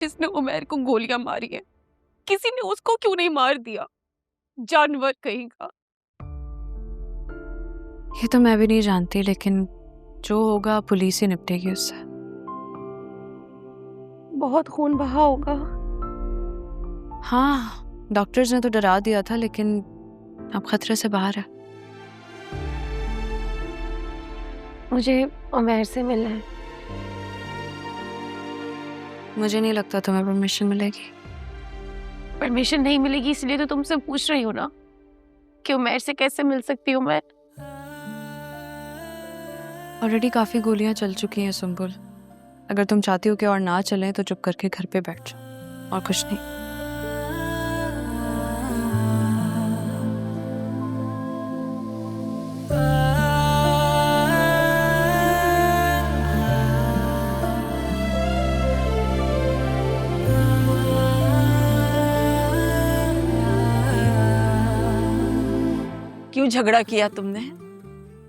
जिसने उमैर को गोलियां मारी हैं, किसी ने उसको क्यों नहीं मार दिया? जानवर कहीं का। ये तो मैं भी नहीं जानती, लेकिन जो होगा पुलिस ही निपटेगी उससे। बहुत खून बहा होगा। हाँ, डॉक्टर्स ने तो डरा दिया था, लेकिन अब खतरे से बाहर है। मुझे उमैर से मिलना है। मुझे नहीं लगता तुम्हें परमिशन मिलेगी। परमिशन नहीं मिलेगी इसलिए तो तुमसे पूछ रही हूँ ना कि उमैर से कैसे मिल सकती हूँ मैं। ऑलरेडी काफी गोलियां चल चुकी हैं सुंबुल। अगर तुम चाहती हो कि और ना चलें तो चुप करके घर पे बैठ जाओ और कुछ नहीं। क्यों झगड़ा किया तुमने?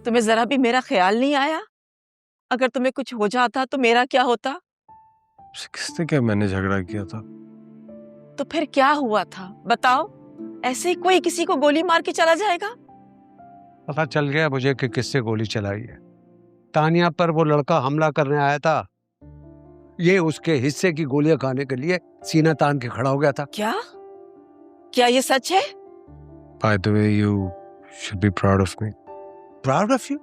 तुम्हें जरा भी मेरा ख्याल नहीं आया? अगर तुम्हें कुछ हो जाता तो मेरा क्या होता? किसने क्या मैंने झगड़ा किया था? तो फिर क्या हुआ था बताओ? ऐसे ही कोई किसी को गोली मार के चला जाएगा? पता चल गया मुझे कि किससे गोली चलाई है। तानिया पर वो लड़का हमला करने आया था। ये उसके हिस्से की गोलियां खाने के लिए सीना तान के खड़ा हो गया था। क्या? क्या ये सच है? By the way, you should be proud of me. Proud of you?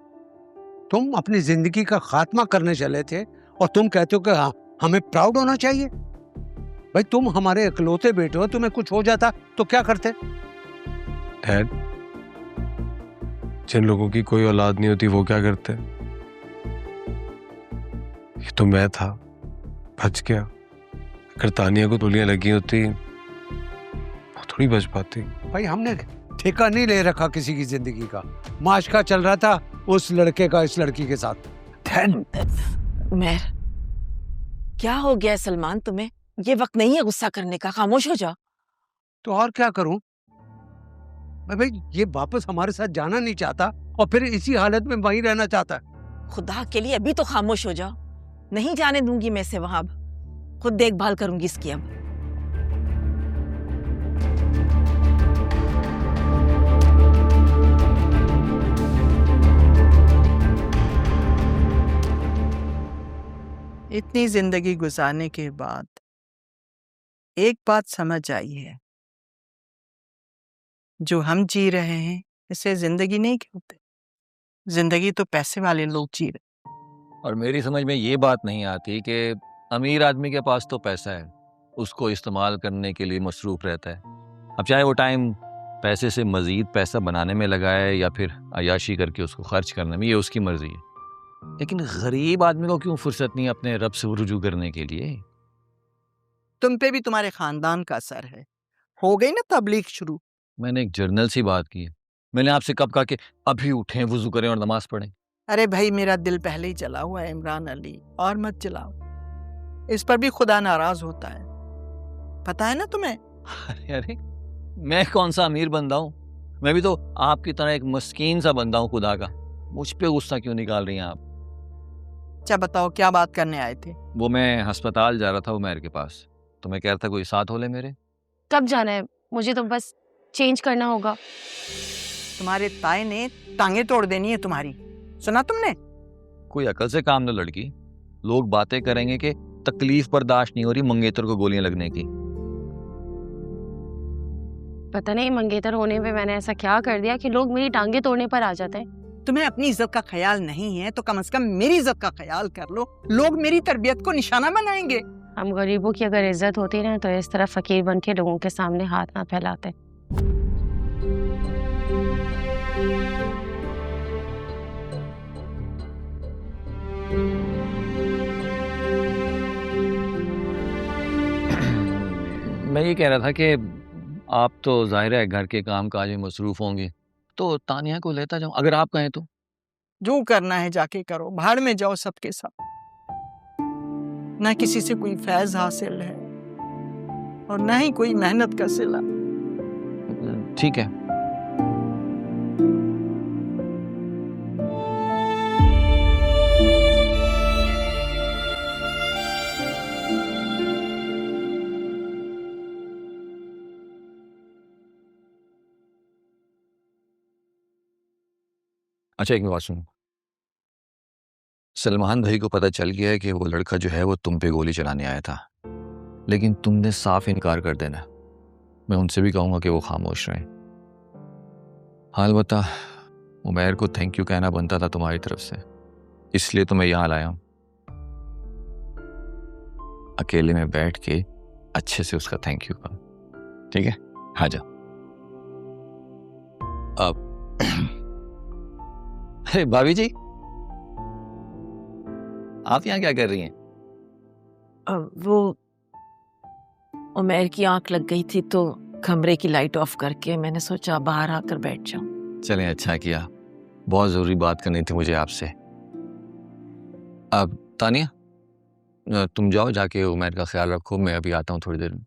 तुम अपनी जिंदगी का खात्मा करने चले थे और तुम कहते हो कि हमें प्राउड होना चाहिए। भाई तुम हमारे इकलौते बेटे हो, तुम्हें कुछ हो जाता तो क्या करते? डैड, जिन लोगों की कोई औलाद नहीं होती वो क्या करते? ये तो मैं था, बच गया। अगर तानिया को गोलियां लगी होती वो थोड़ी बच पाती। भाई हमने ठेका नहीं ले रखा किसी की जिंदगी का। माशका चल रहा था उस लड़के का इस लड़की के साथ। उमैर, क्या हो गया सलमान तुम्हें? ये वक्त नहीं है गुस्सा करने का, खामोश हो जाओ। तो और क्या करूं? भाई ये वापस हमारे साथ जाना नहीं चाहता और फिर इसी हालत में वहीं रहना चाहता है। खुदा के लिए अभी तो खामोश हो जाओ। नहीं जाने दूंगी मैं इसे वहां। अब खुद देखभाल करूंगी इसकी। अब इतनी जिंदगी गुजारने के बाद एक बात समझ आई है, जो हम जी रहे हैं इसे जिंदगी नहीं कहते। जिंदगी तो पैसे वाले लोग जी रहे। और मेरी समझ में ये बात नहीं आती कि अमीर आदमी के पास तो पैसा है, उसको इस्तेमाल करने के लिए मसरूफ रहता है। अब चाहे वो टाइम पैसे से मज़ीद पैसा बनाने में लगाए या फिर अयाशी करके उसको खर्च करने में, ये उसकी मर्जी है। लेकिन गरीब आदमी को क्यों फुर्सत नहीं अपने रब से रुजू करने के लिए? तुम पे भी तुम्हारे खानदान का असर है। हो गई ना तबलीग शुरू। मैंने एक जर्नल सी बात की है। मैंने आपसे कब कहा कि अभी उठें, वुजू करें और नमाज पढ़ें? अरे भाई मेरा दिल पहले ही चला हुआ है इमरान अली, और मत चलाओ। इस पर भी खुदा नाराज होता है, पता है ना तुम्हें? अरे मैं कौन सा अमीर बंदा हूँ? मैं भी तो आपकी तरह एक मस्कीन सा बंदा हूँ खुदा का। मुझ पे गुस्सा क्यों निकाल रही हैं आप? अच्छा बताओ क्या बात करने आए थे? वो मैं अस्पताल जा रहा था उमैर के पास, तो मैं कह रहा था कोई साथ हो ले मेरे। कब जाना है? मुझे तो बस चेंज करना होगा। तुम्हारे ताए ने टांगे तोड़ देनी है तुम्हारी, सुना तुमने? कोई अकल से काम लो लड़की। लोग बातें करेंगे कि तकलीफ बर्दाश्त नहीं हो रही मंगेतर को गोलियां लगने की। पता नहीं मंगेतर होने पे मैंने ऐसा क्या कर दिया कि लोग मेरी टांगे तोड़ने पर आ जाते हैं। तुम्हें अपनी इज्जत का ख्याल नहीं है तो कम से कम मेरी इज्जत का ख्याल कर लो। लोग मेरी तरबियत को निशाना बनाएंगे। हम गरीबों की अगर इज्जत होती ना तो इस तरह फकीर बन के लोगों के सामने हाथ ना फैलाते। मैं ये कह रहा था कि आप तो जाहिर है घर के काम काज में मसरूफ होंगे, तो तानिया को लेता जाऊं अगर आप कहें तो। जो करना है जाके करो, भाड़ में जाओ सबके साथ। ना किसी से कोई फैज हासिल है और ना ही कोई मेहनत का सिला। ठीक है। अच्छा एक बात सुनो, सलमान भाई को पता चल गया है कि वो लड़का जो है वो तुम पे गोली चलाने आया था, लेकिन तुमने साफ इनकार कर देना। मैं उनसे भी कहूंगा कि वो खामोश रहें। हाल बता, उमैर को थैंक यू कहना बनता था तुम्हारी तरफ से, इसलिए तो मैं यहाँ लाया हूँ। अकेले में बैठ के अच्छे से उसका थैंक यू कहा, ठीक है? हाँ जा। अब अरे भाभी जी, आप यहाँ क्या कर रही हैं? वो उमैर की आंख लग गई थी तो कमरे की लाइट ऑफ करके मैंने सोचा बाहर आकर बैठ जाऊं। चलें, अच्छा किया, बहुत ज़रूरी बात करनी थी मुझे आपसे। अब तानिया, तुम जाओ, जाके उमैर का ख्याल रखो, मैं अभी आता हूँ थोड़ी देर में।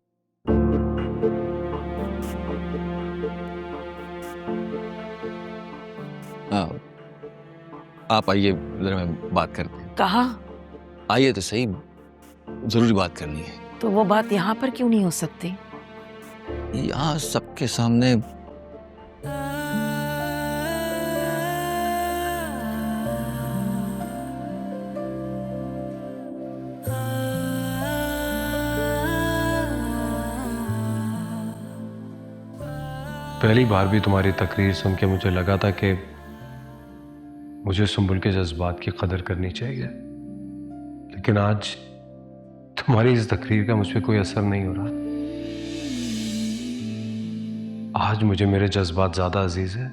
आप आइए, जरा मैं बात करते हैं। कहा आइए तो सही, ज़रूरी बात करनी है। तो वो बात यहाँ पर क्यों नहीं हो सकती? यहाँ सबके सामने। पहली बार भी तुम्हारी तकरीर सुन के मुझे लगा था कि मुझे सुंबुल के जज्बात की कदर करनी चाहिए, लेकिन आज तुम्हारी इस तकरीर का मुझ पर कोई असर नहीं हो रहा। आज मुझे मेरे जज्बात ज्यादा अजीज है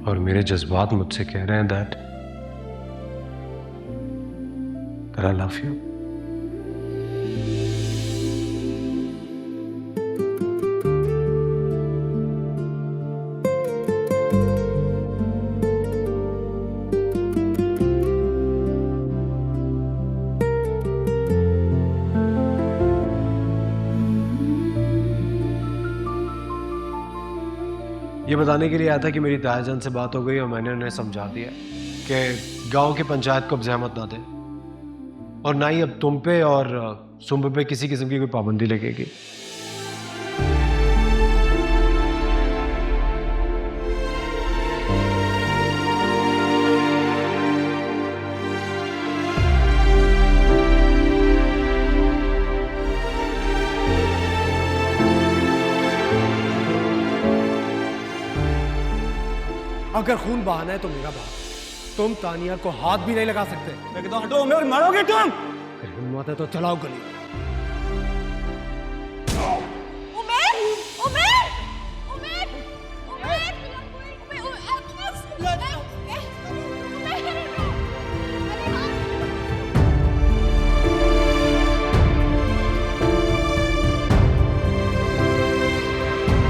और मेरे जज्बात मुझसे कह रहे हैं दैट आई लव यू। ये बताने के लिए आया था कि मेरी तायाजान से बात हो गई और मैंने उन्हें समझा दिया कि गांव की पंचायत को अब जहमत ना दे और ना ही अब तुम पे और सुंबुल पे किसी किस्म की कोई पाबंदी लगेगी। अगर खून बहाना है तो मेरा बहा। तुम तानिया को हाथ भी नहीं लगा सकते। मैं कहता हूं हटो, मैं मारोगे तुम। हिम्मत है तो चलाओ गली।